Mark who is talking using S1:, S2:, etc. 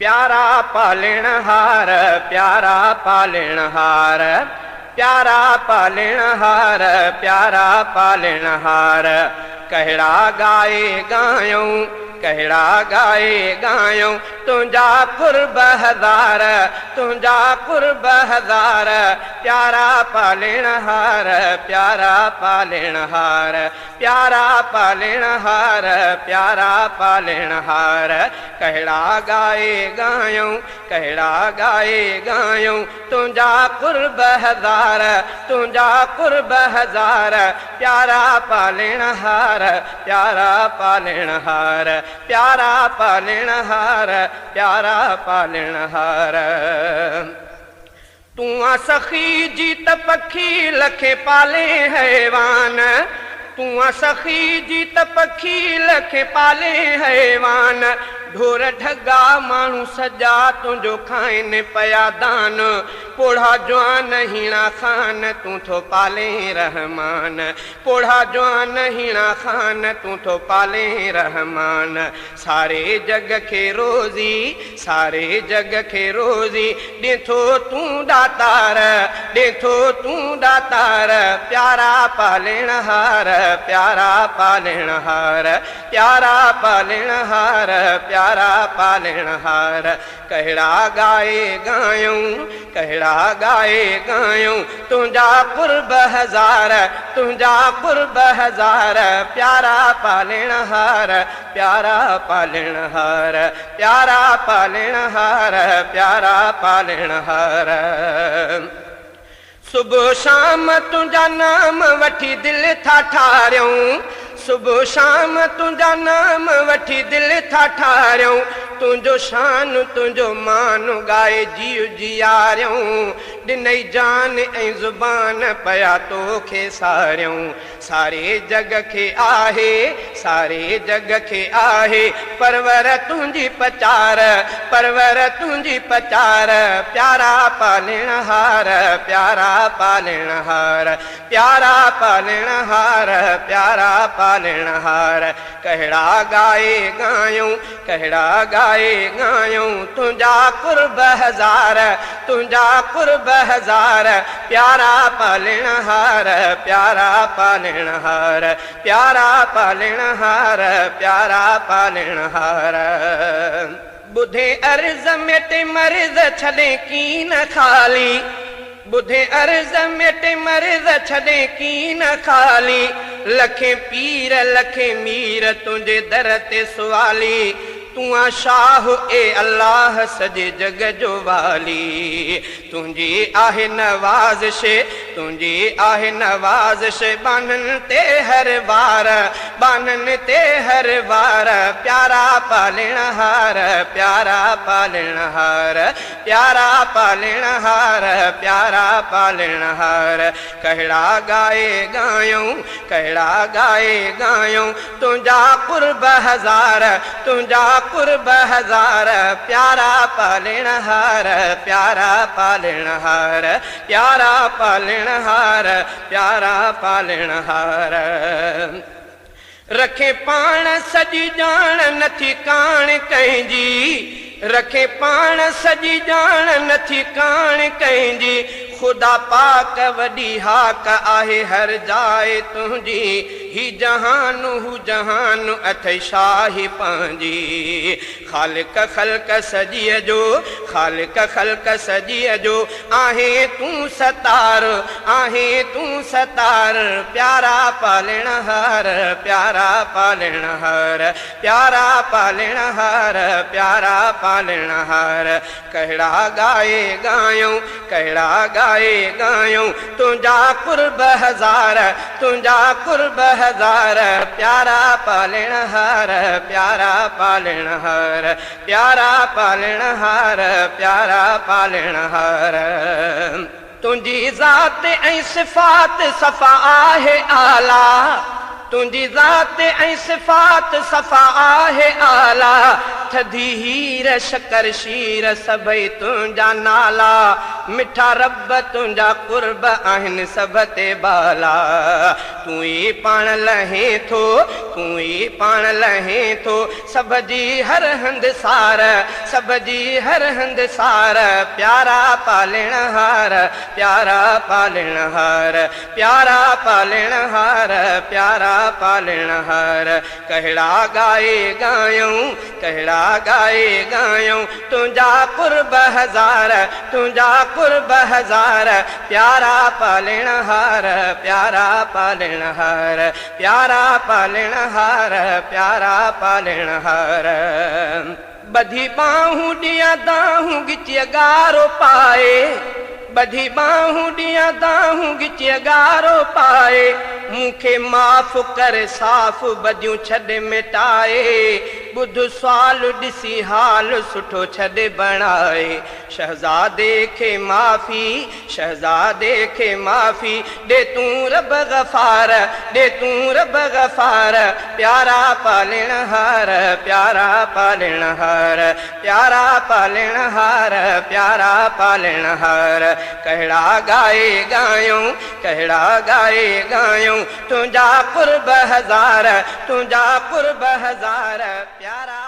S1: प्यारा पालणहार प्यारा पालणहार प्यारा पालणहार प्यारा पालणहार कहड़ा गाए गायूं कहड़ा गाए गायूं तुझा कुर्ब हज़ार तुझा कुर्ब हज़ार प्यारा पालणहार प्यारा पालणहार प्यारा पालणहार प्यारा पालणहार कहड़ा गाए गायूं कहड़ा गाए गायूं तुझा कुर्ब हज़ार तुझा कुर्ब हज़ार प्यारा पालणहार प्यारा पालणहार प्यारा पालणहार प्यारा पालणहार तू सखी जीत पखी लखे पाले हैवान तू सखी जीत पखी लखे पाले हैवान ढोर ढगा मानू सजा तुझो खाइन पया दान पोढ़ा जवान हीणा खान तू थो पाले रहमान पोढ़ा जवान हीणा खान तू थो पाले रहमान सारे जग के रोजी सारे जग के रोजी ॾेथो तू दातार ॾेथो तू दातार प्यारा पालणहार प्यारा पालणहार प्यारा पालणहार प्यारा पालणहार कहड़ा गाए गायूं कहड़ा गाए गायूं तुझा कुर्ब हज़ार तुझा कुर्ब हज़ार प्यारा पालणहार प्यारा पालणहार प्यारा पालणहार प्यारा पालणहार सुबह शाम तुझा नाम वठी दिल था ठारियूं सुबह शाम तुझा नाम वठी दिल था ठारियूं तुझो शान तुझो मान गाए जीव जियारियूं ॾिनई जान ऐं ज़ुबान पया तोखे सारियूं सारे जग के आहे सारे जग के आहे परवर तुझी पचार परवर तुझी पचार प्यारा पालणहार प्यारा पालणहार प्यारा पालणहार प्यारा पालणहार कहड़ा गाए गायूं कहड़ा गाए गायूं तुझा कुर्ब हज़ार तुझा कुर्ब हज़ार प्यारा पालणहार प्यारा पालणहार प्यारा पालणहार प्यारा पालणहार बुधे अर्ज़ मेटे मर्ज़ छॾे कीन खाली बुधे अर्ज़ मेटे मर्ज़ छॾे कीन खाली लखे पीर लखे मीर तुझे दर ते सुवाली तू शाह ए अल्लाह सजे जग जो वाली तुझी आहे नवाज़िश तुझी आहे नवाज़िश बानन ते हर वार बानन ते हर वार प्यारा पालणहार प्यारा पालणहार प्यारा पालणहार प्यारा पालणहार कहड़ा गाए गायूं कहड़ा गाए गायूं तुझा कुर्ब हज़ार तुझा कुर्ब हज़ार प्यारा पालणहार प्यारा पालणहार प्यारा पालणहार प्यारा पालणहार रखे पाण सजी जान नथी कान कंहिंजी रखे पाण सजी जान नथी कान कंहिंजी खुदा पाक वॾी हाक आहे हर जाए तुझी ही जहान हू जहान अथई शाही पंहिंजी ख़ालिक ख़ल्क़ सजीअ जो ख़ालिक ख़ल्क़ सजीअ जो आहे तूं सतार आहे तूं सतार प्यारा पालणहार प्यारा पालणहार प्यारा पालणहार प्यारा पालणहार कहड़ा गाए गायूं कहड़ा गाए गायूं तुझा कुर्ब हज़ार तुझा कुर्ब हज़ार प्यारा पालणहार प्यारा पालणहार प्यारा पालणहार प्यारा पालणहार तुझी ज़ात ऐं सिफ़ात सफ़ा आहे आला तुझी ज़ात ऐं सिफ़ात सफ़ा आहे आला थधी हीर शकर शीर सभई तुझा नाला मिठा रब तुझा कुर्ब आहिनि सभ ते बाला तू ई पाण लहे थो तूं ई पाण लहे थो सब जी हर हंध सार, सब जी हर हंध सार। प्यारा पालण हार, प्यारा पालण हार, प्यारा पालण हार, प्यारा पालण हार। कहड़ा गाए गायूं, कहड़ा गाए गायूं तुंजा कुर्ब हज़ार, तुंजा कुर्ब हज़ार। प्यारा पालण हार, प्यारा पालण हार, प्यारा पालण हार, प्यारा पालण हार। बधी बाहूं ॾियां दाहूं गिचिय गारो पाए, बधी बाहूं ॾियां दाहूं गिचिय गारो पाए। मूंखे माफ़ कर साफ़ बदियूं छॾे मिटाए, ॿुध सुवाल ॾिसी हाल सुठो छॾे बणाए। शहज़ादे खे माफ़ी, शहज़ादे खे माफ़ी ॾे तूं रब गफ़ार, ॾे तूं रब गफ़ार। प्यारा पालण हार, प्यारा पालण हार, प्यारा पालण हार, प्यारा पालण हार। कहड़ा गाए गायूं, कहड़ा गाए गायूं तुंजा कुर्ब हज़ार, तुंजा कुर्ब हज़ार। प्यारा